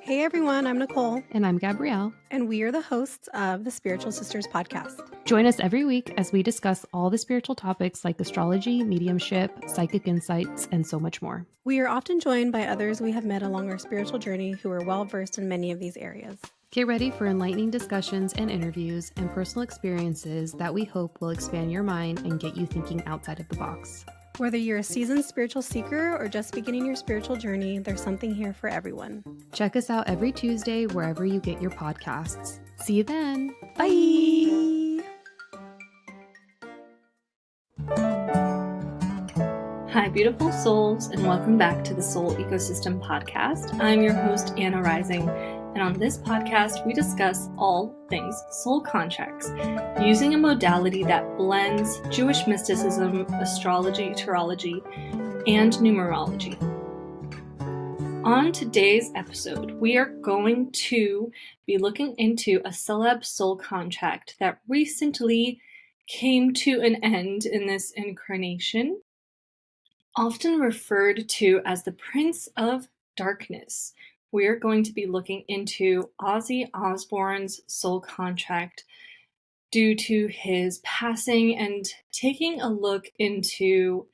Hey everyone, I'm Nicole, And I'm Gabrielle. and we are the hosts of the Spiritual Sisters podcast. Join us every week as we discuss all the spiritual topics like astrology, mediumship, psychic insights, and so much more. We are often joined by others we have met along our spiritual journey who are well versed in many of these areas. Get ready for enlightening discussions and interviews and personal experiences that we hope will expand your mind and get you thinking outside of the box. Whether you're a seasoned spiritual seeker or just beginning your spiritual journey, there's something here for everyone. Check us out every Tuesday wherever you get your podcasts. See you then. Bye! Hi, beautiful souls, and welcome back to the Soul Ecosystem Podcast. I'm your host, Anna Rising, and on this podcast, we discuss all things soul contracts, using a modality that blends Jewish mysticism, astrology, tarology, and numerology. On today's episode, we are going to be looking into a celeb soul contract that recently came to an end in this incarnation, often referred to as the Prince of Darkness. We're going to be looking into Ozzy Osbourne's soul contract due to his passing and taking a look into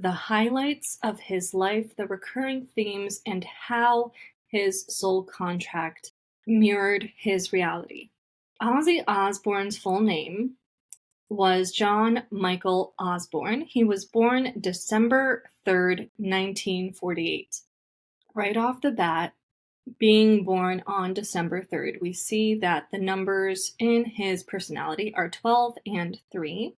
the highlights of his life, the recurring themes, and how his soul contract mirrored his reality. Ozzy Osbourne's full name was John Michael Osbourne. He was born December 3rd, 1948. Right off the bat, being born on December 3rd, we see that the numbers in his personality are 12 and 3.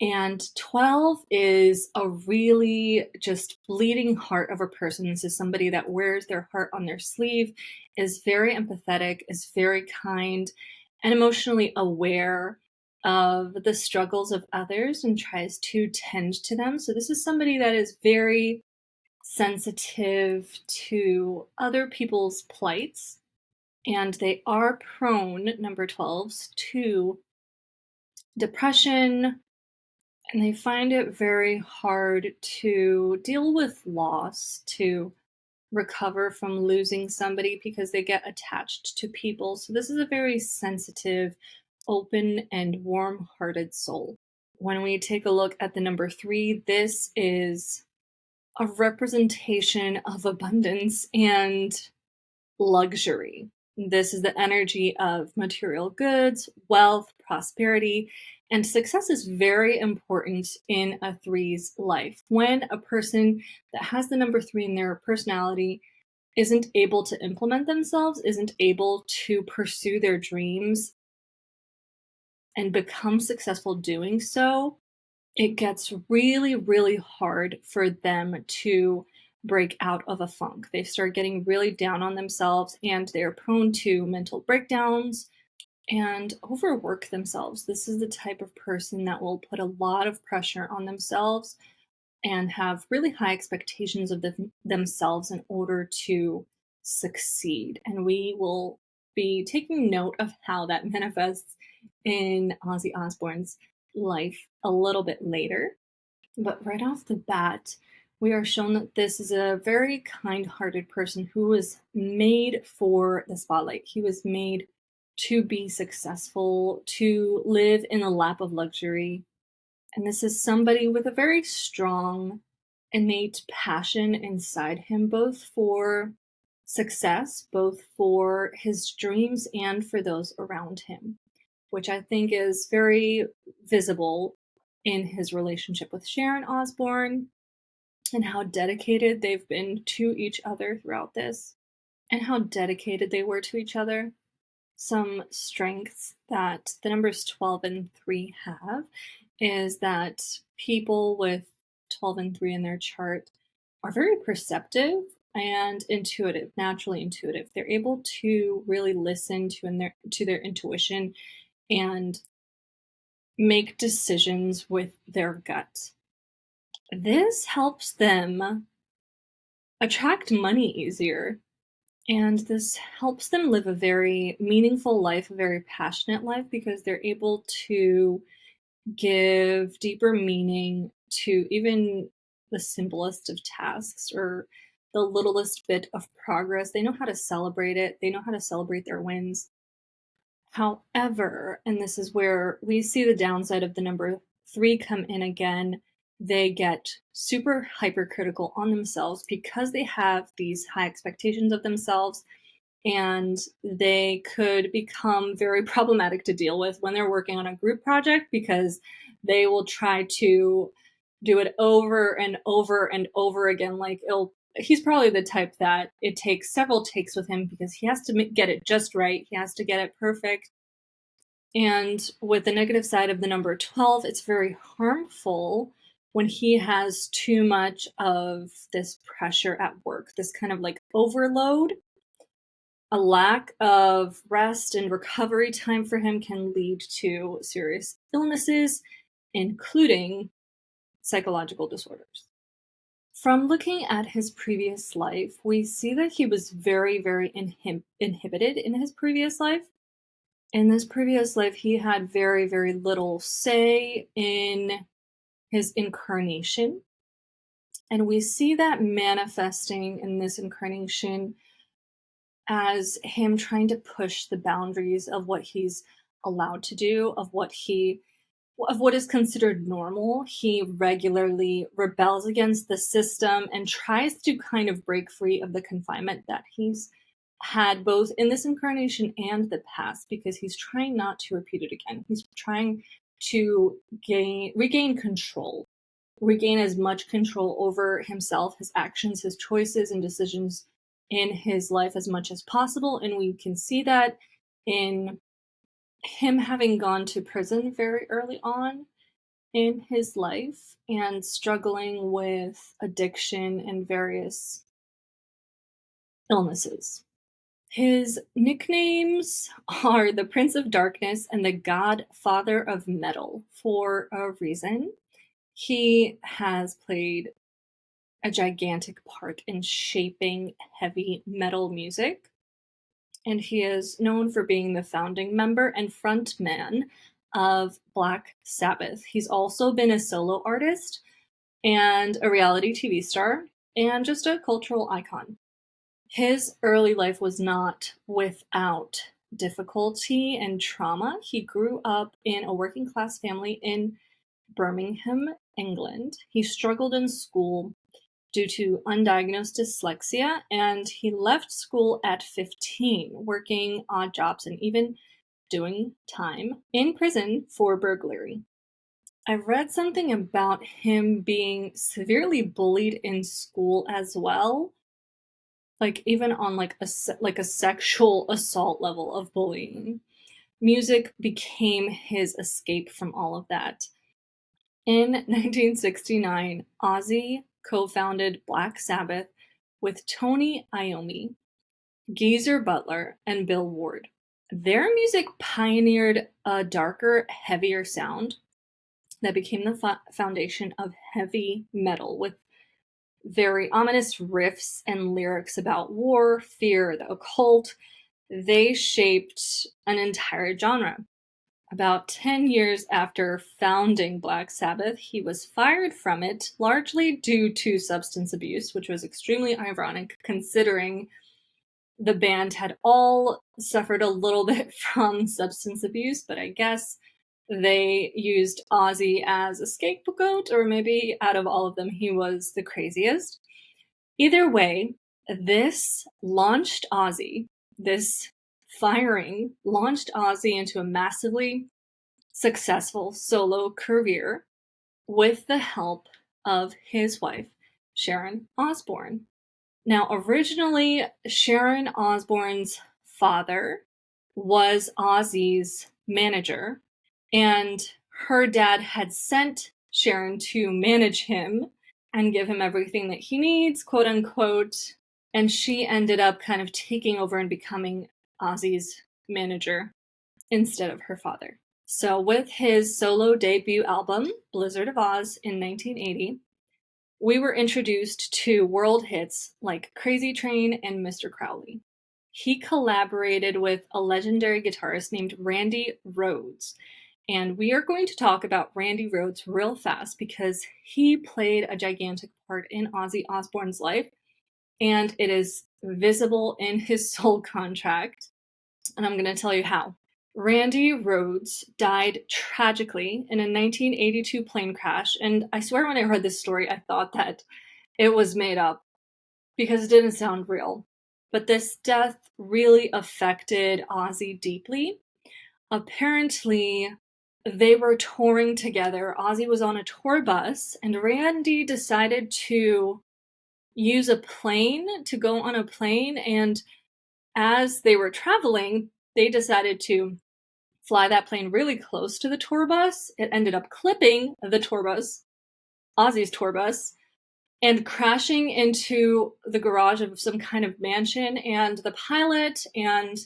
And 12 is a really just bleeding heart of a person. This is somebody that wears their heart on their sleeve, is very empathetic, is very kind, and emotionally aware of the struggles of others and tries to tend to them. So this is somebody that is very sensitive to other people's plights, and they are prone, number 12s, to depression, and they find it very hard to deal with loss, to recover from losing somebody because they get attached to people. So this is a very sensitive, open, and warm-hearted soul. When we take a look at the number 3, this is a representation of abundance and luxury. This is the energy of material goods, wealth, prosperity, and success is very important in a 3's life. When a person that has the number 3 in their personality isn't able to implement themselves, isn't able to pursue their dreams and become successful doing so, it gets really, really hard for them to break out of a funk. They start getting really down on themselves and they're prone to mental breakdowns and overwork themselves. This is the type of person that will put a lot of pressure on themselves and have really high expectations of themselves in order to succeed. And we will be taking note of how that manifests in Ozzy Osbourne's life a little bit later. But right off the bat, we are shown that this is a very kind-hearted person who was made for the spotlight. He was made to be successful, to live in the lap of luxury. And this is somebody with a very strong innate passion inside him, both for success, both for his dreams and for those around him, which I think is very visible in his relationship with Sharon Osbourne and how dedicated they've been to each other throughout this and how dedicated they were to each other. Some strengths that the numbers 12 and 3 have is that people with 12 and 3 in their chart are very perceptive and intuitive, naturally intuitive. They're able to really listen to their intuition and make decisions with their gut. This helps them attract money easier, and this helps them live a very meaningful life, a very passionate life, because they're able to give deeper meaning to even the simplest of tasks or the littlest bit of progress. They know how to celebrate it. They know how to celebrate their wins. However, and this is where we see the downside of the number three come in again, they get super hypercritical on themselves because they have these high expectations of themselves, and they could become very problematic to deal with when they're working on a group project because they will try to do it over and over and over again. Like, he's probably the type that it takes several takes with him because he has to get it just right. He has to get it perfect. And with the negative side of the number 12, it's very harmful when he has too much of this pressure at work, this kind of like overload. A lack of rest and recovery time for him can lead to serious illnesses, including psychological disorders. From looking at his previous life, we see that he was very, very inhibited in his previous life. In this previous life, he had very, very little say in his incarnation. And we see that manifesting in this incarnation as him trying to push the boundaries of what he's allowed to do, of what is considered normal. He regularly rebels against the system and tries to kind of break free of the confinement that he's had both in this incarnation and the past, because he's trying not to repeat it again. He's trying to regain control, regain as much control over himself, his actions, his choices, and decisions in his life as much as possible. And we can see that in him having gone to prison very early on in his life and struggling with addiction and various illnesses. His nicknames are the Prince of Darkness and the Godfather of Metal for a reason. He has played a gigantic part in shaping heavy metal music, and he is known for being the founding member and frontman of Black Sabbath. He's also been a solo artist and a reality TV star and just a cultural icon. His early life was not without difficulty and trauma. He grew up in a working class family in Birmingham, England. He struggled in school due to undiagnosed dyslexia, and he left school at 15, working odd jobs and even doing time in prison for burglary. I read something about him being severely bullied in school as well, like even on like a sexual assault level of bullying. Music became his escape from all of that. In 1969, Ozzy co-founded Black Sabbath with Tony Iommi, Geezer Butler, and Bill Ward. Their music pioneered a darker, heavier sound that became the foundation of heavy metal, with very ominous riffs and lyrics about war, fear, the occult. They shaped an entire genre. About 10 years after founding Black Sabbath, he was fired from it, largely due to substance abuse, which was extremely ironic considering the band had all suffered a little bit from substance abuse, but I guess they used Ozzy as a scapegoat, or maybe out of all of them, he was the craziest. Either way, this firing launched Ozzy into a massively successful solo career with the help of his wife, Sharon Osbourne. Now, originally, Sharon Osbourne's father was Ozzy's manager, and her dad had sent Sharon to manage him and give him everything that he needs, quote unquote. And she ended up kind of taking over and becoming Ozzy's manager instead of her father. So with his solo debut album, Blizzard of Oz, in 1980, we were introduced to world hits like Crazy Train and Mr. Crowley. He collaborated with a legendary guitarist named Randy Rhoads. And we are going to talk about Randy Rhoads real fast because he played a gigantic part in Ozzy Osbourne's life. and it is visible in his soul contract. And I'm going to tell you how. Randy Rhoads died tragically in a 1982 plane crash. And I swear when I heard this story, I thought that it was made up because it didn't sound real. But this death really affected Ozzy deeply. Apparently, they were touring together. Ozzy was on a tour bus, and Randy decided to use a plane to go on a plane. And as they were traveling, they decided to fly that plane really close to the tour bus. It ended up clipping the tour bus, Ozzy's tour bus, and crashing into the garage of some kind of mansion. And the pilot and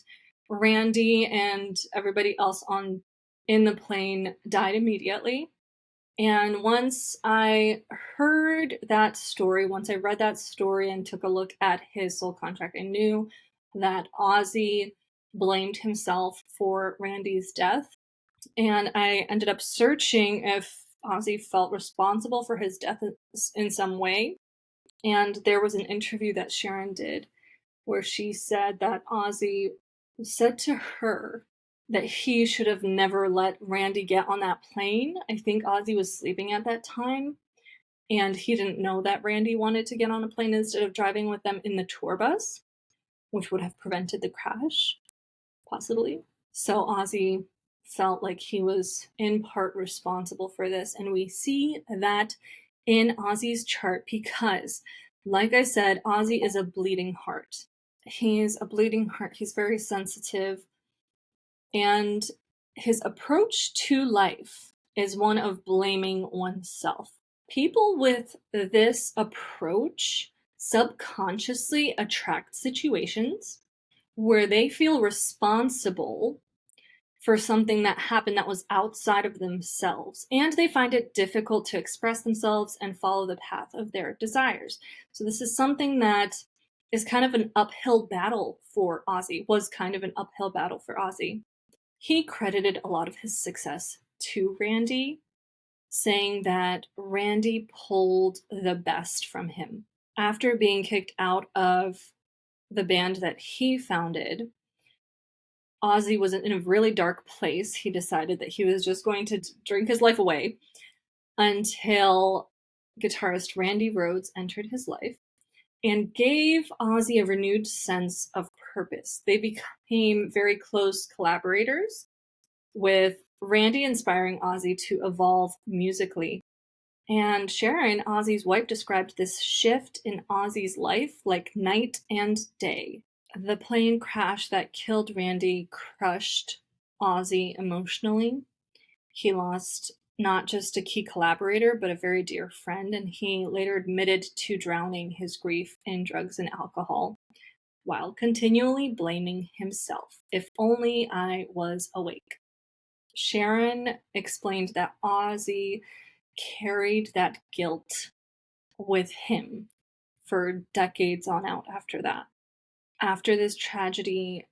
Randy and everybody else on in the plane died immediately. And once I heard that story, once I read that story and took a look at his soul contract, I knew that Ozzy blamed himself for Randy's death. And I ended up searching if Ozzy felt responsible for his death in some way. And there was an interview that Sharon did where she said that Ozzy said to her that he should have never let Randy get on that plane. I think Ozzy was sleeping at that time, and he didn't know that Randy wanted to get on a plane instead of driving with them in the tour bus, which would have prevented the crash, possibly. So Ozzy felt like he was in part responsible for this, and we see that in Ozzy's chart because, like I said, Ozzy is a bleeding heart. He's a bleeding heart. He's very sensitive. And his approach to life is one of blaming oneself. People with this approach subconsciously attract situations where they feel responsible for something that happened that was outside of themselves, and they find it difficult to express themselves and follow the path of their desires. So this is something that is kind of an uphill battle for Ozzy, was kind of an uphill battle for Ozzy. He credited a lot of his success to Randy, saying that Randy pulled the best from him. After being kicked out of the band that he founded, Ozzy was in a really dark place. He decided that he was just going to drink his life away until guitarist Randy Rhoads entered his life and gave Ozzy a renewed sense of purpose. They became very close collaborators, with Randy inspiring Ozzy to evolve musically. And Sharon, Ozzy's wife, described this shift in Ozzy's life like night and day. The plane crash that killed Randy crushed Ozzy emotionally. He lost not just a key collaborator, but a very dear friend, and he later admitted to drowning his grief in drugs and alcohol while continually blaming himself. If only I was awake. Sharon explained that Ozzy carried that guilt with him for decades on out after that. After this tragedy,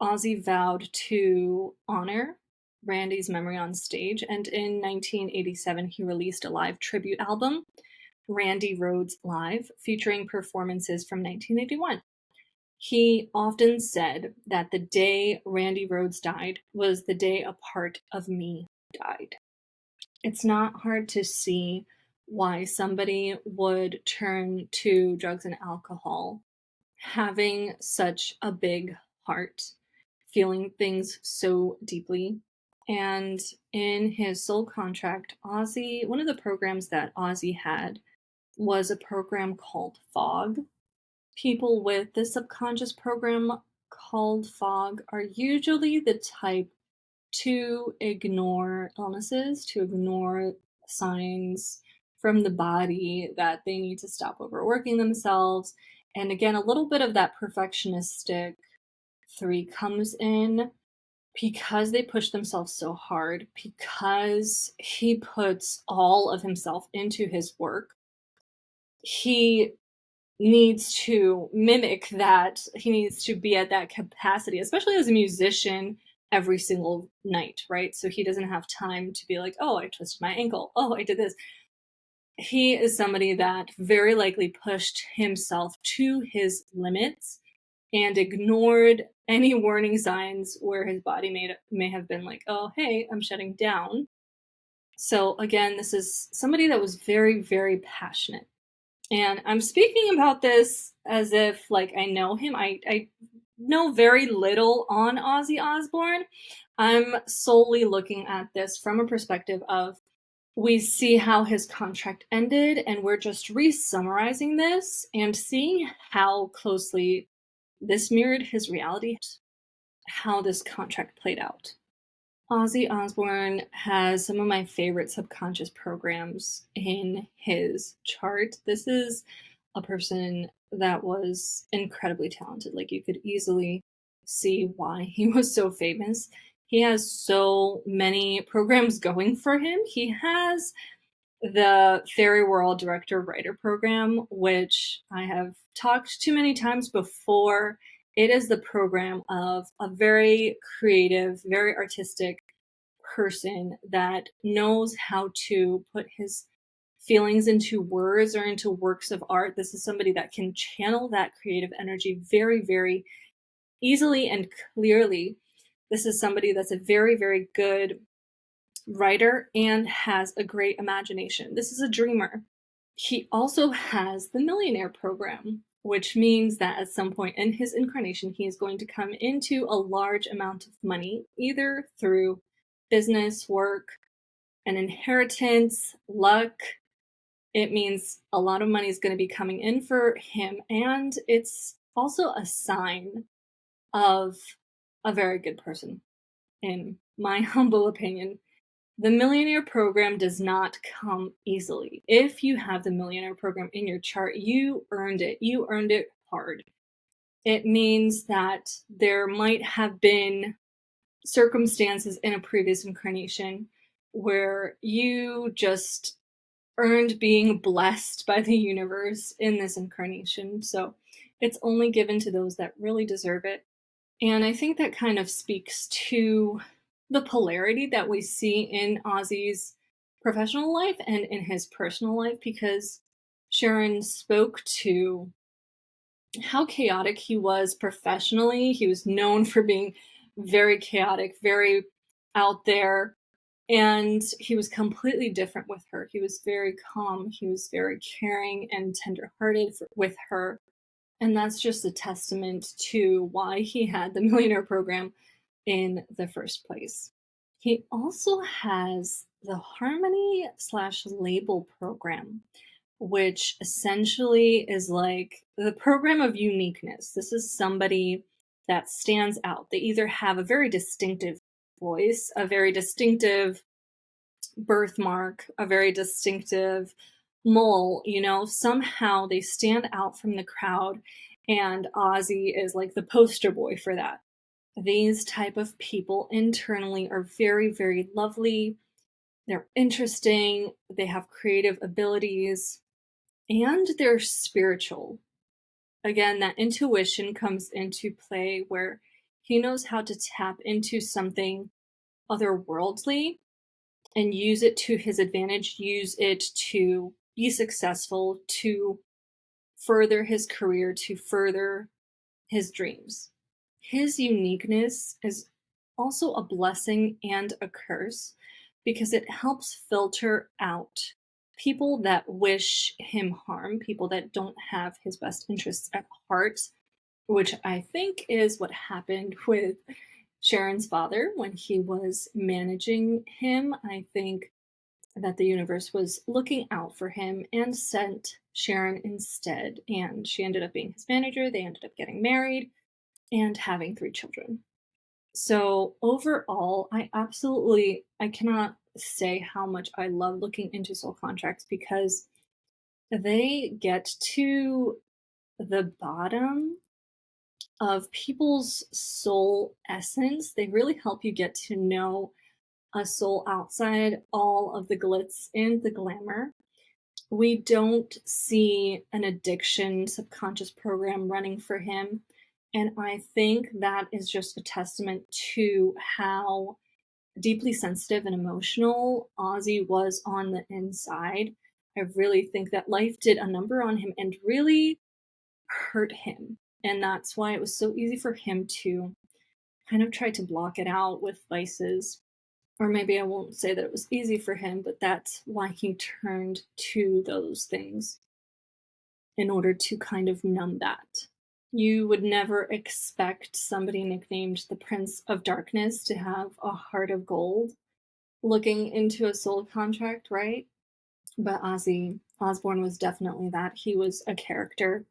Ozzy vowed to honor Randy's memory on stage, and in 1987 he released a live tribute album, Randy Rhoads Live, featuring performances from 1981. He often said that the day Randy Rhoads died was the day a part of me died. It's not hard to see why somebody would turn to drugs and alcohol, having such a big heart, feeling things so deeply. And in his soul contract, Ozzy, one of the programs that Ozzy had was a program called Fog. People with the subconscious program called Fog are usually the type to ignore illnesses, to ignore signs from the body that they need to stop overworking themselves. And again, a little bit of that perfectionistic 3 comes in because they push themselves so hard, because he puts all of himself into his work. He needs to mimic that. He needs to be at that capacity, especially as a musician, every single night, right? So he doesn't have time to be like, oh, I twisted my ankle. Oh, I did this. He is somebody that very likely pushed himself to his limits and ignored any warning signs where his body may have been like, oh, hey, I'm shutting down. So, again, this is somebody that was very, very passionate. And I'm speaking about this as if like I know him. I know very little on Ozzy Osbourne. I'm solely looking at this from a perspective of we see how his contract ended, and we're just re-summarizing this and seeing how closely this mirrored his reality, how this contract played out. Ozzy Osbourne has some of my favorite subconscious programs in his chart. This is a person that was incredibly talented. Like, you could easily see why he was so famous. He has so many programs going for him. He has the Fairy World Director Writer Program, which I have talked too many times before. It is the program of a very creative, very artistic person that knows how to put his feelings into words or into works of art. This is somebody that can channel that creative energy very, very easily and clearly. This is somebody that's a very, very good writer and has a great imagination. This is a dreamer. He also has the Millionaire Program, which means that at some point in his incarnation, he is going to come into a large amount of money, either through business, work, an inheritance, luck. It means a lot of money is going to be coming in for him, and it's also a sign of a very good person, in my humble opinion. The Millionaire Program does not come easily. If you have the Millionaire Program in your chart, you earned it. You earned it hard. It means that there might have been circumstances in a previous incarnation where you just earned being blessed by the universe in this incarnation. So it's only given to those that really deserve it. And I think that kind of speaks to the polarity that we see in Ozzy's professional life and in his personal life, because Sharon spoke to how chaotic he was professionally. He was known for being very chaotic, very out there, and he was completely different with her. He was very calm, he was very caring and tenderhearted with her. And that's just a testament to why he had the Millionaire Program in the first place. He also has the Harmony slash Label Program, which essentially is like the program of uniqueness. This is somebody that stands out. They either have a very distinctive voice, a very distinctive birthmark, a very distinctive mole, somehow they stand out from the crowd, and Ozzy is like the poster boy for that. These type of people internally are very, very lovely. They're interesting, they have creative abilities, and they're spiritual. Again, that intuition comes into play where he knows how to tap into something otherworldly and use it to his advantage, use it to be successful, to further his career, to further his dreams. His uniqueness is also a blessing and a curse because it helps filter out people that wish him harm, people that don't have his best interests at heart, which I think is what happened with Sharon's father when he was managing him. I think that the universe was looking out for him and sent Sharon instead, and she ended up being his manager. They ended up getting married and having 3 children. So overall, I cannot say how much I love looking into soul contracts because they get to the bottom of people's soul essence. They really help you get to know a soul outside all of the glitz and the glamour. We don't see an addiction subconscious program running for him. And I think that is just a testament to how deeply sensitive and emotional Ozzy was on the inside. I really think that life did a number on him and really hurt him. And that's why it was so easy for him to kind of try to block it out with vices. Or maybe I won't say that it was easy for him, but that's why he turned to those things in order to kind of numb that. You would never expect somebody nicknamed the Prince of Darkness to have a heart of gold looking into a soul contract, right? But Ozzy Osbourne was definitely that. He was a character.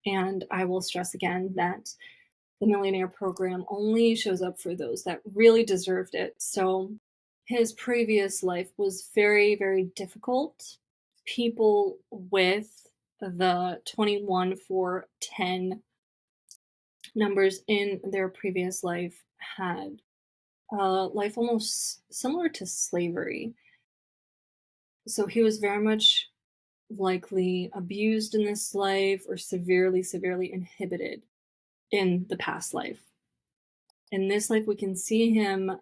And I will stress again that the Millionaire Program only shows up for those that really deserved it. So his previous life was very, very difficult. People with the 21 4 10 numbers in their previous life had a life almost similar to slavery. So he was very much likely abused in this life or severely, severely inhibited in the past life. In this life, we can see him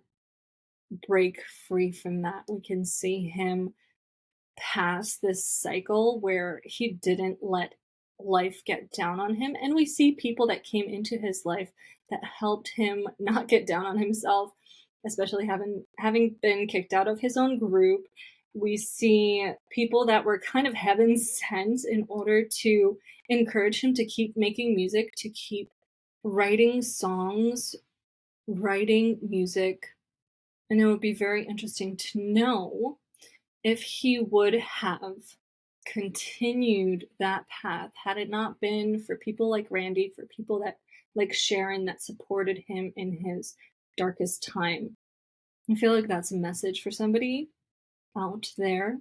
break free from that. We can see him pass this cycle where he didn't let life get down on him. And we see people that came into his life that helped him not get down on himself, especially having been kicked out of his own group. We see people that were kind of heaven sent in order to encourage him to keep making music, to keep writing songs, writing music. And it would be very interesting to know if he would have continued that path had it not been for people like Randy, for people that like Sharon that supported him in his darkest time. I feel like that's a message for somebody out there,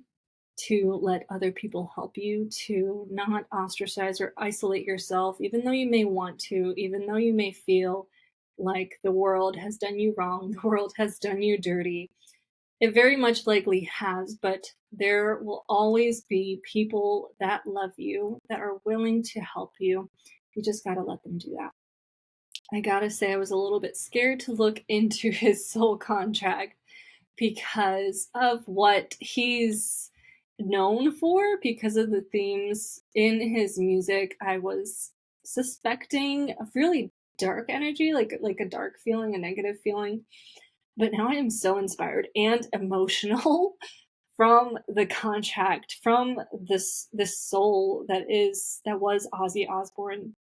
to let other people help you, to not ostracize or isolate yourself, even though you may want to, even though you may feel like the world has done you wrong, the world has done you dirty. It very much likely has, but there will always be people that love you, that are willing to help you. You just gotta let them do that. I gotta say, I was a little bit scared to look into his soul contract because of what he's known for, because of the themes in his music. I was suspecting a really dark energy, like a dark feeling, a negative feeling. But now I am so inspired and emotional from the contract, from this soul that was Ozzy Osbourne.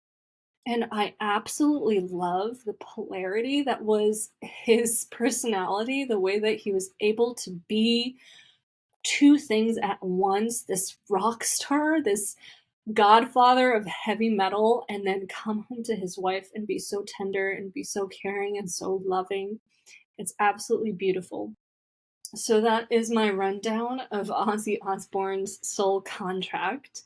And I absolutely love the polarity that was his personality, the way that he was able to be two things at once, this rock star, this godfather of heavy metal, and then come home to his wife and be so tender and be so caring and so loving. It's absolutely beautiful. So that is my rundown of Ozzy Osbourne's soul contract.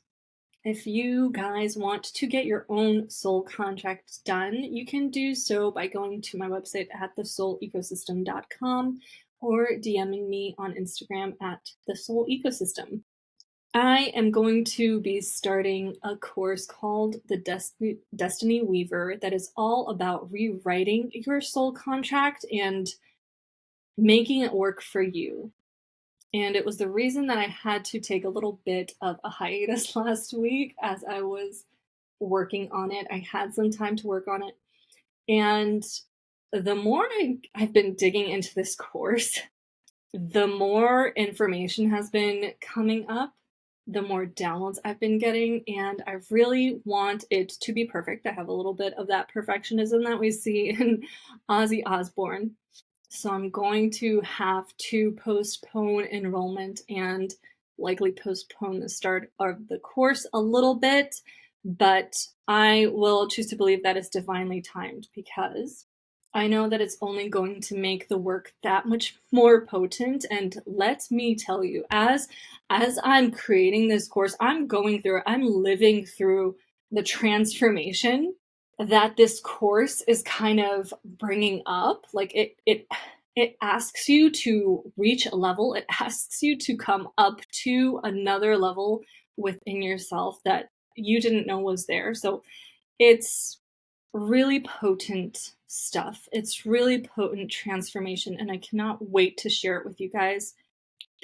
If you guys want to get your own soul contract done, you can do so by going to my website at thesoulecosystem.com or DMing me on Instagram at thesoulecosystem. I am going to be starting a course called the Destiny Weaver that is all about rewriting your soul contract and making it work for you. And it was the reason that I had to take a little bit of a hiatus last week as I was working on it. I had some time to work on it. And the more I've been digging into this course, the more information has been coming up, the more downloads I've been getting. And I really want it to be perfect. I have a little bit of that perfectionism that we see in Ozzy Osbourne. So I'm going to have to postpone enrollment and likely postpone the start of the course a little bit, but I will choose to believe that it's divinely timed because I know that it's only going to make the work that much more potent. And let me tell you, as I'm creating this course, I'm living through the transformation that this course is kind of bringing up. Like it asks you to reach a level, it asks you to come up to another level within yourself that you didn't know was there. So it's really potent stuff. It's really potent transformation, and I cannot wait to share it with you guys.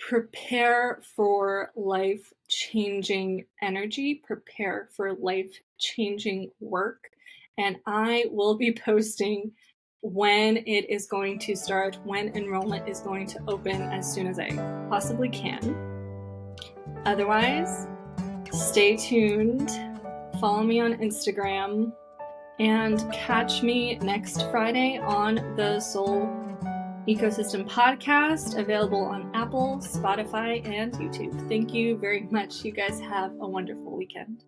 prepare for life-changing energy, prepare for life-changing work, and I will be posting when it is going to start, when enrollment is going to open as soon as I possibly can. Otherwise, stay tuned, follow me on Instagram, and catch me next Friday on the Soul Ecosystem podcast, available on Apple, Spotify, and YouTube. Thank you very much. You guys have a wonderful weekend.